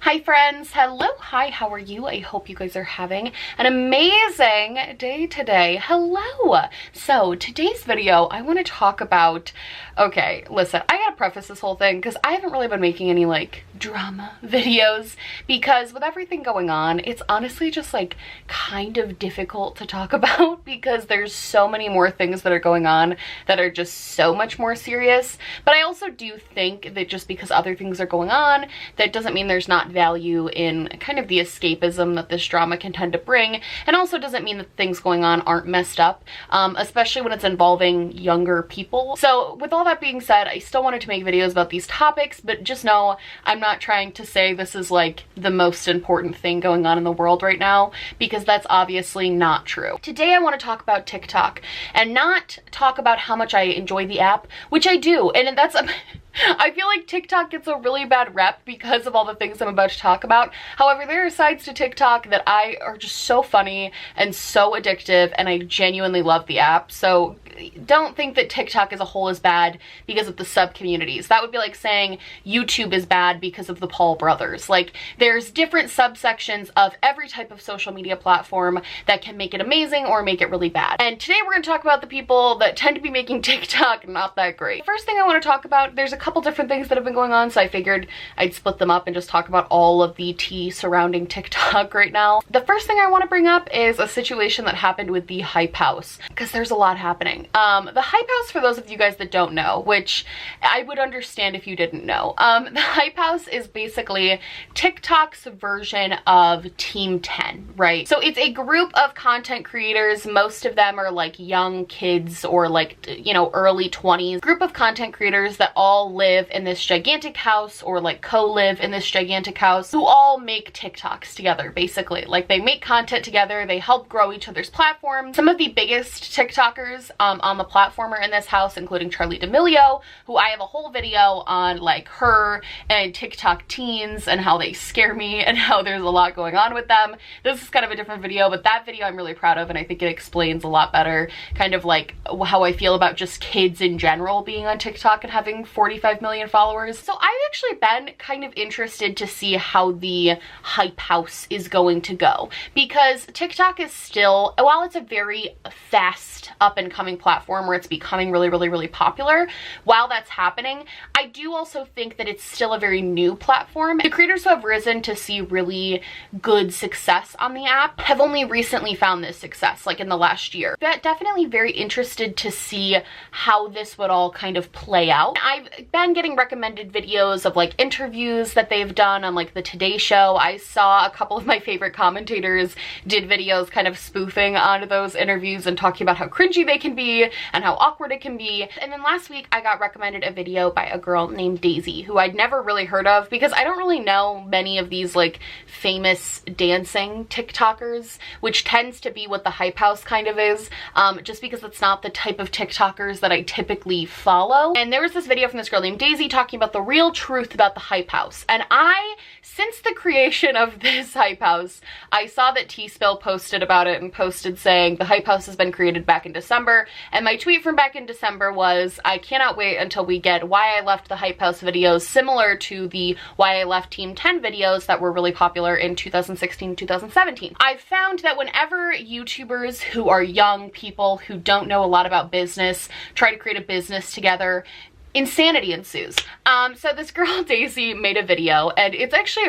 Hi friends, hello, hi, how are you? I hope you guys are having an amazing day today. Hello! So today's video, I want to talk about, okay, listen, I gotta preface this whole thing because I haven't really been making any like drama videos because with everything going on, it's honestly just like kind of difficult to talk about because there's so many more things that are going on that are just so much more serious. But I also do think that just because other things are going on, that doesn't mean there's not value in kind of the escapism that this drama can tend to bring, and also doesn't mean that things going on aren't messed up, especially when it's involving younger people. So with all that being said, I still wanted to make videos about these topics, but just know I'm not trying to say this is like the most important thing going on in the world right now, because that's obviously not true. Today I want to talk about TikTok and not talk about how much I enjoy the app, which I do, and that's I feel like TikTok gets a really bad rep because of all the things I'm about to talk about. However, there are sides to TikTok that are just so funny and so addictive, and I genuinely love the app. So don't think that TikTok as a whole is bad because of the sub-communities. That would be like saying YouTube is bad because of the Paul brothers. Like, there's different subsections of every type of social media platform that can make it amazing or make it really bad. And today we're going to talk about the people that tend to be making TikTok not that great. First thing I want to talk about, there's a couple different things that have been going on, so I figured I'd split them up and just talk about all of the tea surrounding TikTok right now. The first thing I want to bring up is a situation that happened with the Hype House, because there's a lot happening. The Hype House, for those of you guys that don't know, which I would understand if you didn't know, the Hype House is basically TikTok's version of Team 10, right? So it's a group of content creators. Most of them are like young kids or like, you know, early 20s. Group of content creators that all live in this gigantic house or like co-live in this gigantic house, who all make TikToks together, basically. Like, they make content together, they help grow each other's platforms. Some of the biggest TikTokers on the platform are in this house, including Charli D'Amelio, who I have a whole video on like her and TikTok teens and how they scare me and how there's a lot going on with them. This is kind of a different video, but that video I'm really proud of, and I think it explains a lot better kind of like how I feel about just kids in general being on TikTok and having 45 million followers. So I've actually been kind of interested to see how the Hype House is going to go, because TikTok is still, while it's a very fast up and coming platform where it's becoming really popular, while that's happening, I do also think that it's still a very new platform. The creators who have risen to see really good success on the app have only recently found this success, like in the last year. But definitely very interested to see how this would all kind of play out. I've been getting recommended videos of like interviews that they've done on like the Today Show. I saw a couple of my favorite commentators did videos kind of spoofing onto those interviews and talking about how cringy they can be and how awkward it can be. And then last week I got recommended a video by a girl named Daisy, who I'd never really heard of because I don't really know many of these like famous dancing TikTokers, which tends to be what the Hype House kind of is, just because it's not the type of TikTokers that I typically follow. And there was this video from this girl named Daisy talking about the real truth about the Hype House. And since the creation of this Hype House, I saw that T-Spill posted about it and posted saying the Hype House has been created back in December. And my tweet from back in December was, I cannot wait until we get Why I Left the Hype House videos similar to the Why I Left Team 10 videos that were really popular in 2016, 2017. I've found that whenever YouTubers who are young people who don't know a lot about business try to create a business together, insanity ensues. So this girl Daisy made a video, and it's actually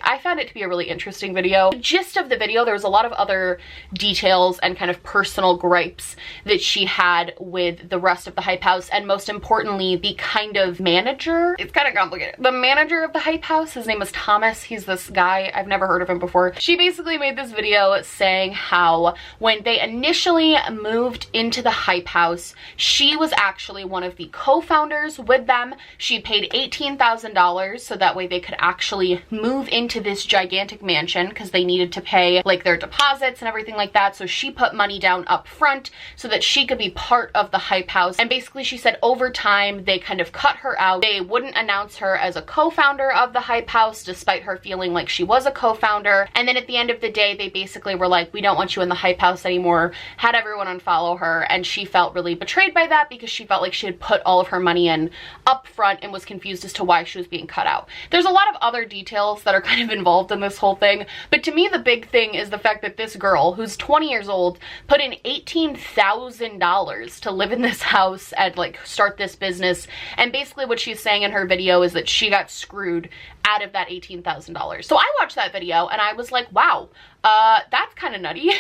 I found it to be a really interesting video. The gist of the video, there was a lot of other details and kind of personal gripes that she had with the rest of the Hype House, and most importantly, the kind of manager. It's kind of complicated. The manager of the Hype House, his name is Thomas. He's this guy, I've never heard of him before. She basically made this video saying how when they initially moved into the Hype House, she was actually one of the co-founders with them. She paid $18,000 so that way they could actually move into this gigantic mansion, because they needed to pay like their deposits and everything like that. So she put money down up front so that she could be part of the Hype House. And basically she said over time they kind of cut her out. They wouldn't announce her as a co-founder of the Hype House despite her feeling like she was a co-founder. And then at the end of the day they basically were like, we don't want you in the Hype House anymore, had everyone unfollow her. And she felt really betrayed by that because she felt like she had put all of her money in up front and was confused as to why she was being cut out. There's a lot of other details that are kind of involved in this whole thing, but to me the big thing is the fact that this girl, who's 20 years old, put in $18,000 to live in this house and like start this business, and basically what she's saying in her video is that she got screwed out of that $18,000. So I watched that video and I was like, wow, that's kind of nutty.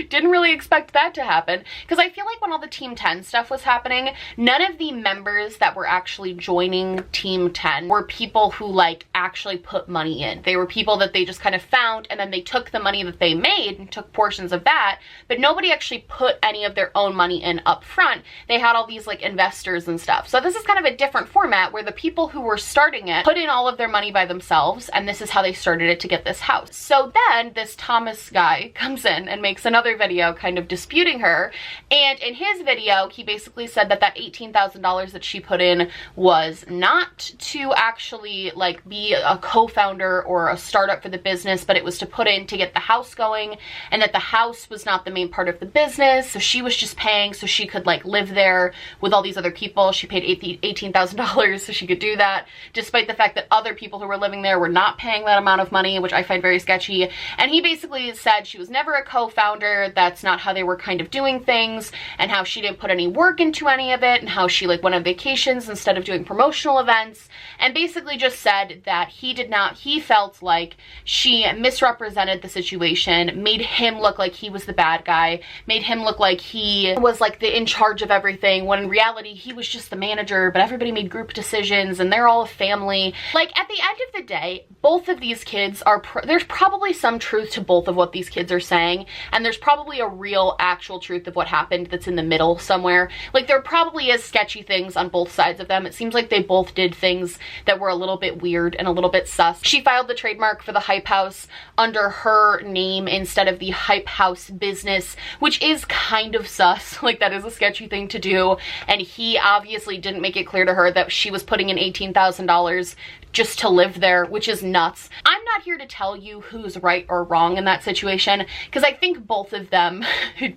Didn't really expect that to happen, because I feel like when all the Team 10 stuff was happening, none of the members that were actually joining Team 10 were people who like actually put money in. They were people that they just kind of found, and then they took the money that they made and took portions of that, but nobody actually put any of their own money in up front. They had all these like investors and stuff. So this is kind of a different format where the people who were starting it put in all of their money by themselves, and this is how they started it to get this house. So then this Thomas guy comes in and makes another video kind of disputing her, and in his video he basically said that that $18,000 that she put in was not to actually like be a co-founder or a startup for the business, but it was to put in to get the house going, and that the house was not the main part of the business, so she was just paying so she could like live there with all these other people. She paid $18,000 so she could do that, despite the fact that other people who were living there were not paying that amount of money, which I find very sketchy. And he basically said she was never a co-founder, that's not how they were kind of doing things, and how she didn't put any work into any of it, and how she like went on vacations instead of doing promotional events, and basically just said that he felt like she misrepresented the situation, made him look like he was the bad guy, made him look like he was like in charge of everything, when in reality he was just the manager, but everybody made group decisions and they're all a family. Like at the end of the day, both of these kids are, there's probably some truth to both of what these kids are saying, and there's probably a real actual truth of what happened that's in the middle somewhere. Like there probably is sketchy things on both sides of them. It seems like they both did things that were a little bit weird and a little bit sus. She filed the trademark for the Hype House under her name instead of the Hype House business, which is kind of sus. Like that is a sketchy thing to do, and he obviously didn't make it clear to her that she was putting in $18,000 just to live there, which is nuts. I'm not here to tell you who's right or wrong in that situation, because I think both of them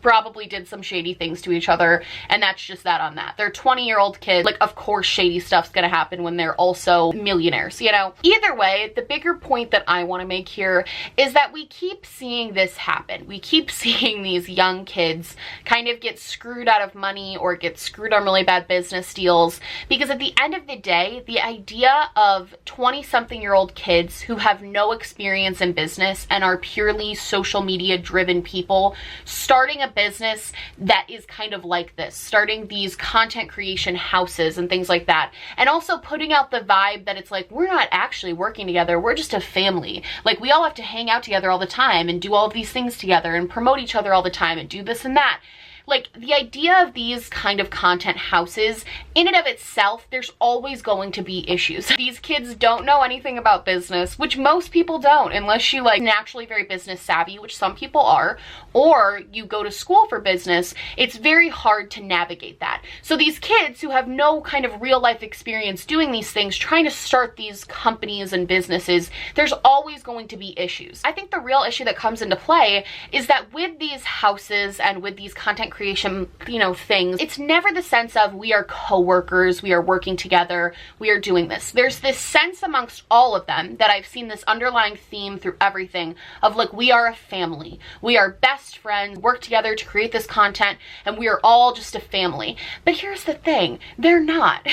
probably did some shady things to each other, and that's just that on that. They're 20-year-old kids. Like, of course shady stuff's gonna happen when they're also millionaires, you know? Either way, the bigger point that I want to make here is that we keep seeing this happen. We keep seeing these young kids kind of get screwed out of money or get screwed on really bad business deals, because at the end of the day, the idea of 20-something-year-old kids who have no experience in business and are purely social media driven people starting a business that is kind of like this, starting these content creation houses and things like that, and also putting out the vibe that it's like, we're not actually working together, we're just a family. Like, we all have to hang out together all the time and do all of these things together and promote each other all the time and do this and that. Like, the idea of these kind of content houses, in and of itself, there's always going to be issues. These kids don't know anything about business, which most people don't, unless you like naturally very business savvy, which some people are, or you go to school for business. It's very hard to navigate that. So these kids who have no kind of real life experience doing these things, trying to start these companies and businesses, there's always going to be issues. I think the real issue that comes into play is that with these houses and with these content creation, you know, things, it's never the sense of we are co-workers, we are working together, we are doing this. There's this sense amongst all of them that I've seen this underlying theme through everything of like, we are a family, we are best friends, work together to create this content, and we are all just a family. But here's the thing, they're not.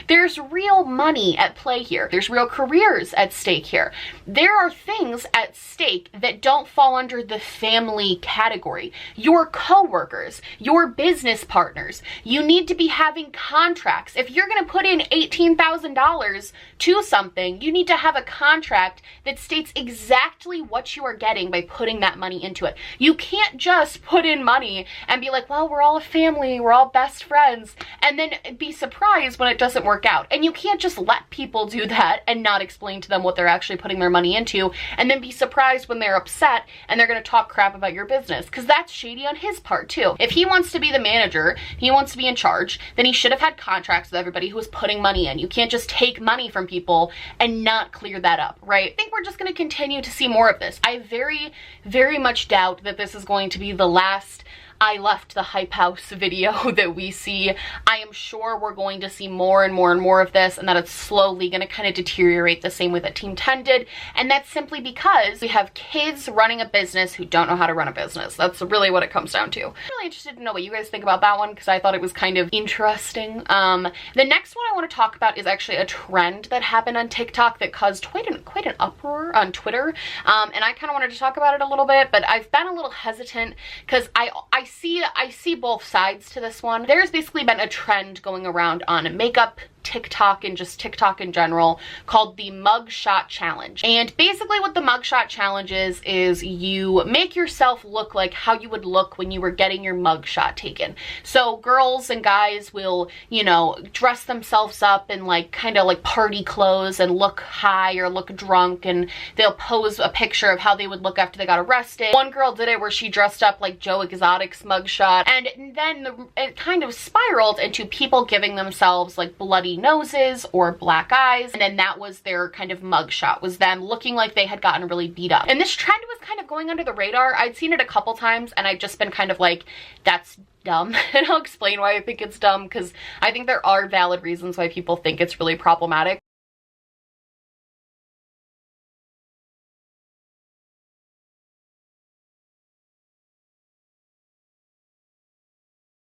There's real money at play here. There's real careers at stake here. There are things at stake that don't fall under the family category. Your co-workers, your business partners, you need to be having contracts. If you're going to put in $18,000 to something, you need to have a contract that states exactly what you are getting by putting that money into it. You can't just put in money and be like, well, we're all a family, we're all best friends, and then be surprised when it doesn't work out. And you can't just let people do that and not explain to them what they're actually putting their money into, and then be surprised when they're upset and they're going to talk crap about your business, because that's shady on his part too. If he wants to be the manager, he wants to be in charge, then he should have had contracts with everybody who was putting money in. You can't just take money from people and not clear that up, right? I think we're just going to continue to see more of this. I very, very much doubt that this is going to be the last I left the hype house video that we see. I am sure we're going to see more and more and more of this, and that it's slowly going to kind of deteriorate the same way that Team 10 did. And that's simply because we have kids running a business who don't know how to run a business. That's really what it comes down to. I'm really interested to know what you guys think about that one, because I thought it was kind of interesting. The next one I want to talk about is actually a trend that happened on TikTok that caused quite an uproar on Twitter. And I kind of wanted to talk about it a little bit, but I've been a little hesitant because I see both sides to this one. There's basically been a trend going around on makeup, TikTok, and just TikTok in general, called the mugshot challenge. And basically what the mugshot challenge is you make yourself look like how you would look when you were getting your mugshot taken. So girls and guys will, you know, dress themselves up in like kind of like party clothes and look high or look drunk, and they'll pose a picture of how they would look after they got arrested. One girl did it where she dressed up like Joe Exotic's mugshot, and then it kind of spiraled into people giving themselves like bloody noses or black eyes, and then that was their kind of mugshot, was them looking like they had gotten really beat up. And this trend was kind of going under the radar. I'd seen it a couple times, and I'd just been kind of like, that's dumb. And I'll explain why I think it's dumb, because I think there are valid reasons why people think it's really problematic.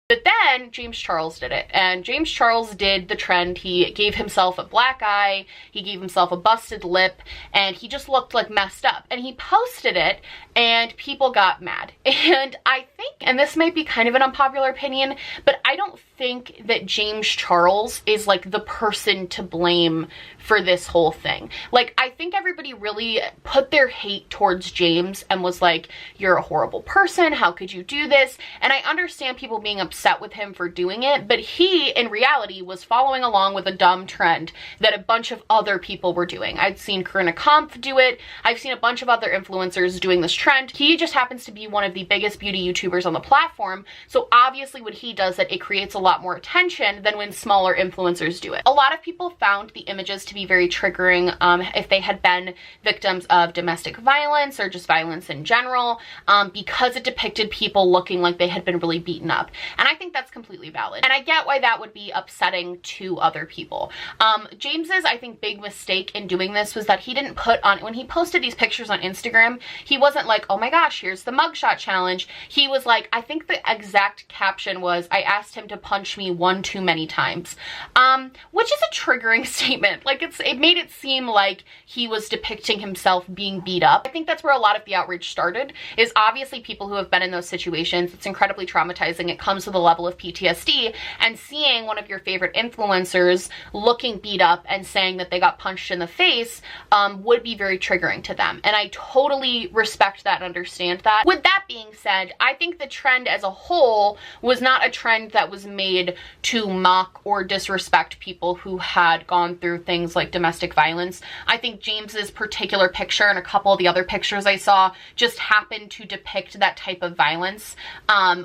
But then James Charles did it, and James Charles did the trend. He gave himself a black eye, he gave himself a busted lip, and he just looked like messed up. And he posted it, and people got mad. And I think, and this might be kind of an unpopular opinion, but I don't think that James Charles is like the person to blame for this whole thing. Like, I think everybody really put their hate towards James and was like, you're a horrible person, how could you do this? And I understand people being upset with him for doing it, but he, in reality, was following along with a dumb trend that a bunch of other people were doing. I'd seen Corinna Kampf do it, I've seen a bunch of other influencers doing this trend. He just happens to be one of the biggest beauty YouTubers on the platform, so obviously when he does it, it creates a lot more attention than when smaller influencers do it. A lot of people found the images to be very triggering if they had been victims of domestic violence or just violence in general, because it depicted people looking like they had been really beaten up. And I think that's completely valid. And I get why that would be upsetting to other people. James's, I think, big mistake in doing this was that he didn't put on, when he posted these pictures on Instagram, he wasn't like, oh my gosh, here's the mugshot challenge. He was like, I think the exact caption was, I asked him to punch me one too many times, which is a triggering statement. Like, it made it seem like he was depicting himself being beat up. I think that's where a lot of the outrage started, is obviously people who have been in those situations. It's incredibly traumatizing. It comes with a level of PTSD, and seeing one of your favorite influencers looking beat up and saying that they got punched in the face would be very triggering to them. And I totally respect that and understand that. With that being said, I think the trend as a whole was not a trend that was made to mock or disrespect people who had gone through things like domestic violence. I think James's particular picture and a couple of the other pictures I saw just happened to depict that type of violence,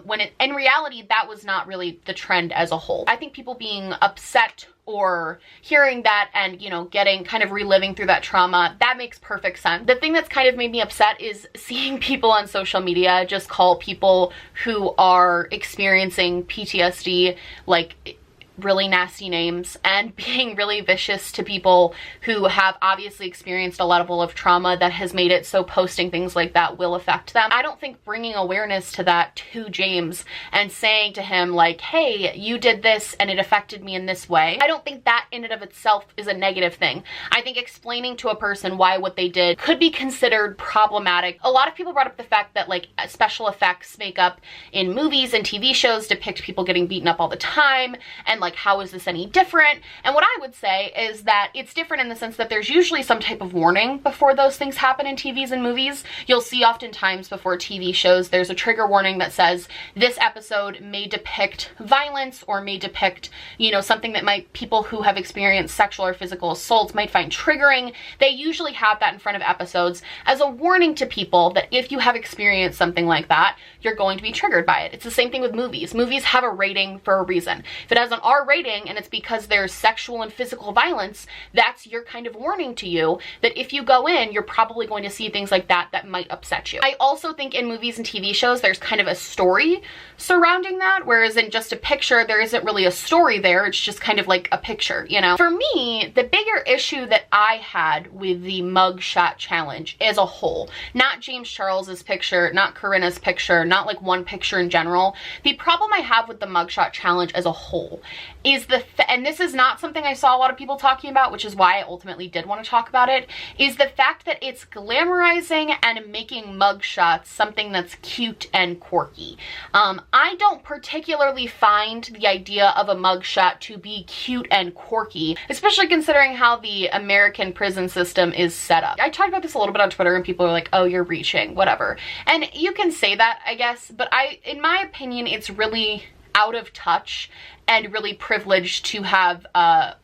when in reality that was not really the trend as a whole. I think people being upset or hearing that and, you know, getting kind of reliving through that trauma, that makes perfect sense. The thing that's kind of made me upset is seeing people on social media just call people who are experiencing PTSD like really nasty names and being really vicious to people who have obviously experienced a level of trauma that has made it so posting things like that will affect them. I don't think bringing awareness to that to James and saying to him like, hey, you did this and it affected me in this way, I don't think that in and of itself is a negative thing. I think explaining to a person why what they did could be considered problematic. A lot of people brought up the fact that like special effects makeup in movies and TV shows depict people getting beaten up all the time, and like, how is this any different? And what I would say is that it's different in the sense that there's usually some type of warning before those things happen in TVs and movies. You'll see oftentimes before TV shows, there's a trigger warning that says this episode may depict violence or may depict, you know, something that might, people who have experienced sexual or physical assaults might find triggering. They usually have that in front of episodes as a warning to people that if you have experienced something like that, you're going to be triggered by it. It's the same thing with movies. Movies have a rating for a reason. If it has an R R rating and it's because there's sexual and physical violence, that's your kind of warning to you that if you go in, you're probably going to see things like that that might upset you. I also think in movies and TV shows, there's kind of a story surrounding that, whereas in just a picture, there isn't really a story there. It's just kind of like a picture, you know? For me, the bigger issue that I had with the mugshot challenge as a whole, not James Charles's picture, not Corinna's picture, not like one picture in general. The problem I have with the mugshot challenge as a whole is and this is not something I saw a lot of people talking about, which is why I ultimately did want to talk about it, is the fact that it's glamorizing and making mugshots something that's cute and quirky. I don't particularly find the idea of a mugshot to be cute and quirky, especially considering how the American prison system is set up. I talked about this a little bit on Twitter and people are like, oh, you're reaching, whatever. And you can say that, I guess, but in my opinion, it's really out of touch and really privileged to have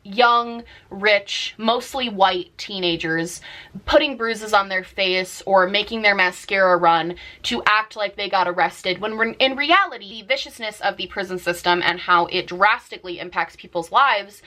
young, rich, mostly white teenagers putting bruises on their face or making their mascara run to act like they got arrested, when in reality, the viciousness of the prison system and how it drastically impacts people's lives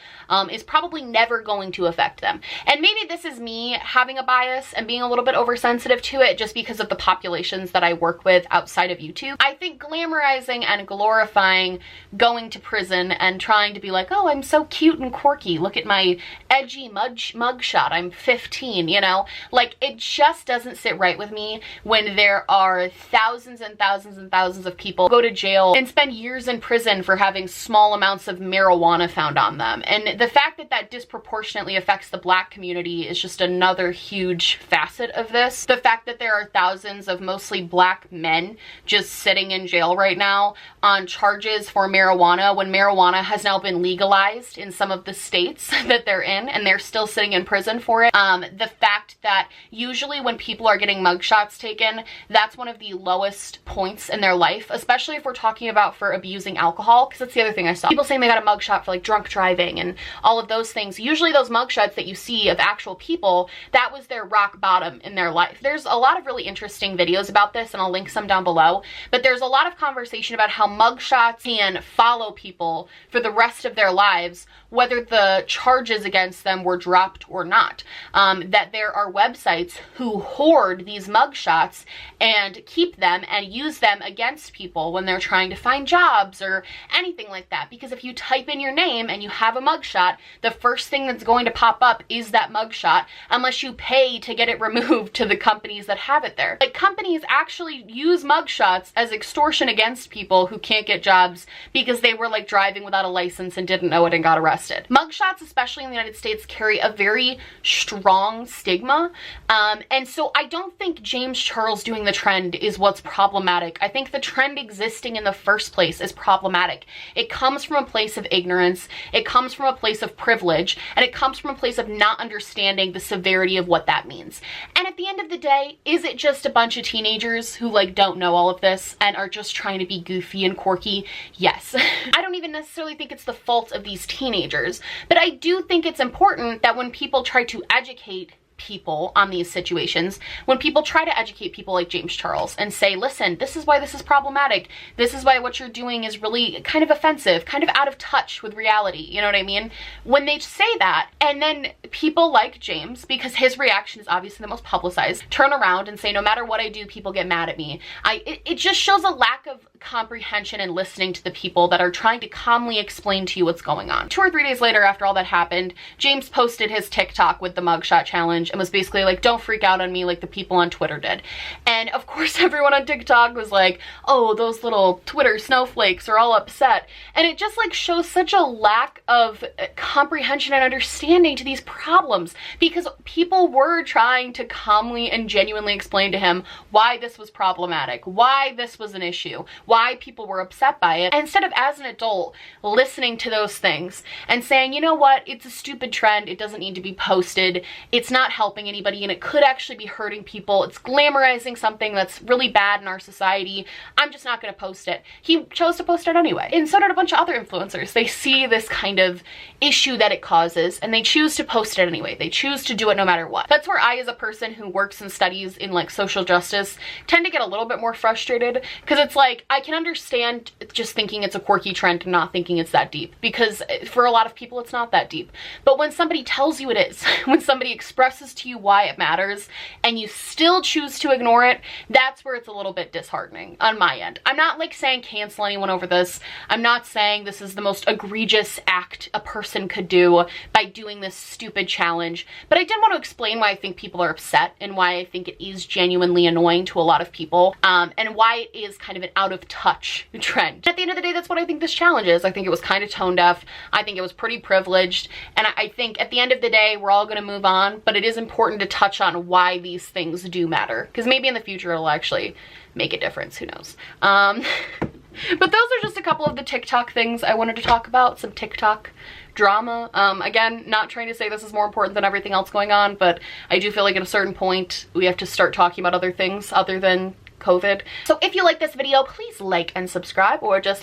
is probably never going to affect them. And maybe this is me having a bias and being a little bit oversensitive to it just because of the populations that I work with outside of YouTube. I think glamorizing and glorifying going to prison and trying to be like, oh, I'm so cute and quirky, look at my edgy mugshot, I'm 15, you know? Like, it just doesn't sit right with me when there are thousands and thousands and thousands of people go to jail and spend years in prison for having small amounts of marijuana found on them. And the fact that that disproportionately affects the Black community is just another huge facet of this. The fact that there are thousands of mostly Black men just sitting in jail right now on charges for marijuana when marijuana has now been legalized in some of the states that they're in, and they're still sitting in prison for it. The fact that usually when people are getting mugshots taken, that's one of the lowest points in their life, especially if we're talking about for abusing alcohol, because that's the other thing I saw. People saying they got a mugshot for like drunk driving and all of those things. Usually those mugshots that you see of actual people, that was their rock bottom in their life. There's a lot of really interesting videos about this, and I'll link some down below, but there's a lot of conversation about how mugshots can follow people for the rest of their lives, whether the charges against them were dropped or not. That there are websites who hoard these mugshots and keep them and use them against people when they're trying to find jobs or anything like that. Because if you type in your name and you have a mugshot, the first thing that's going to pop up is that mugshot, unless you pay to get it removed to the companies that have it there. Like, companies actually use mugshots as extortion against people who can't get jobs because they were like driving without a license and didn't know it and got arrested. Mugshots, especially in the United States, carry a very strong stigma. And so I don't think James Charles doing the trend is what's problematic. I think the trend existing in the first place is problematic. It comes from a place of ignorance, it comes from a place of privilege, and it comes from a place of not understanding the severity of what that means. And at the end of the day, is it just a bunch of teenagers who like don't know all of this and are just trying to be goofy and quirky? Yes. I don't even necessarily think it's the fault of these teenagers, but I do think it's important that when people try to educate people on these situations, when people try to educate people like James Charles and say, listen, this is why this is problematic, this is why what you're doing is really kind of offensive, kind of out of touch with reality, you know what I mean? When they say that, and then people like James, because his reaction is obviously the most publicized, turn around and say, no matter what I do, people get mad at me. It just shows a lack of comprehension and listening to the people that are trying to calmly explain to you what's going on. 2 or 3 days later, after all that happened, James posted his TikTok with the mugshot challenge and was basically like, don't freak out on me like the people on Twitter did. And of course everyone on TikTok was like, oh, those little Twitter snowflakes are all upset. And it just like shows such a lack of comprehension and understanding to these problems, because people were trying to calmly and genuinely explain to him why this was problematic, why this was an issue, why people were upset by it. And instead of, as an adult, listening to those things and saying, you know what, it's a stupid trend, it doesn't need to be posted, it's not helping anybody, and it could actually be hurting people, it's glamorizing something that's really bad in our society, I'm just not going to post it. He chose to post it anyway. And so did a bunch of other influencers. They see this kind of issue that it causes and they choose to post it anyway. They choose to do it no matter what. That's where I, as a person who works and studies in like social justice, tend to get a little bit more frustrated, because it's like, I can understand just thinking it's a quirky trend and not thinking it's that deep, because for a lot of people it's not that deep. But when somebody tells you it is, when somebody expresses to you why it matters and you still choose to ignore it, that's where it's a little bit disheartening on my end. I'm not like saying cancel anyone over this. I'm not saying this is the most egregious act a person could do by doing this stupid challenge, but I did want to explain why I think people are upset and why I think it is genuinely annoying to a lot of people, and why it is kind of an out of touch trend. At the end of the day, that's what I think this challenge is. I think it was kind of tone deaf. I think it was pretty privileged, and I think at the end of the day, we're all going to move on, but it is important to touch on why these things do matter, because maybe in the future it'll actually make a difference. Who knows? But those are just a couple of the TikTok things I wanted to talk about, some TikTok drama. Again, not trying to say this is more important than everything else going on, but I do feel like at a certain point we have to start talking about other things other than COVID. So if you like this video, please like and subscribe, or just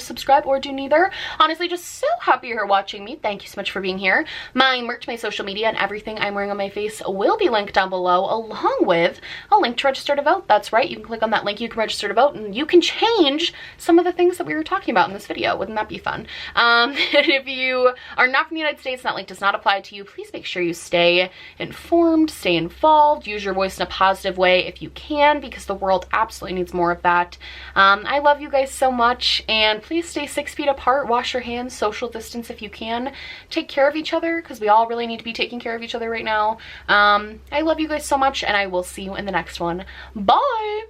subscribe, or do neither. Honestly, just so happy you're watching me. Thank you so much for being here. My merch, my social media, and everything I'm wearing on my face will be linked down below, along with a link to register to vote. That's right, you can click on that link, you can register to vote, and you can change some of the things that we were talking about in this video. Wouldn't that be fun? And if you are not from the United States and that link does not apply to you, please make sure you stay informed, stay involved, use your voice in a positive way if you can, because the world absolutely needs more of that. I love you guys so much, and please stay 6 feet apart, wash your hands, social distance if you can, take care of each other, because we all really need to be taking care of each other right now. I love you guys so much, and I will see you in the next one. Bye!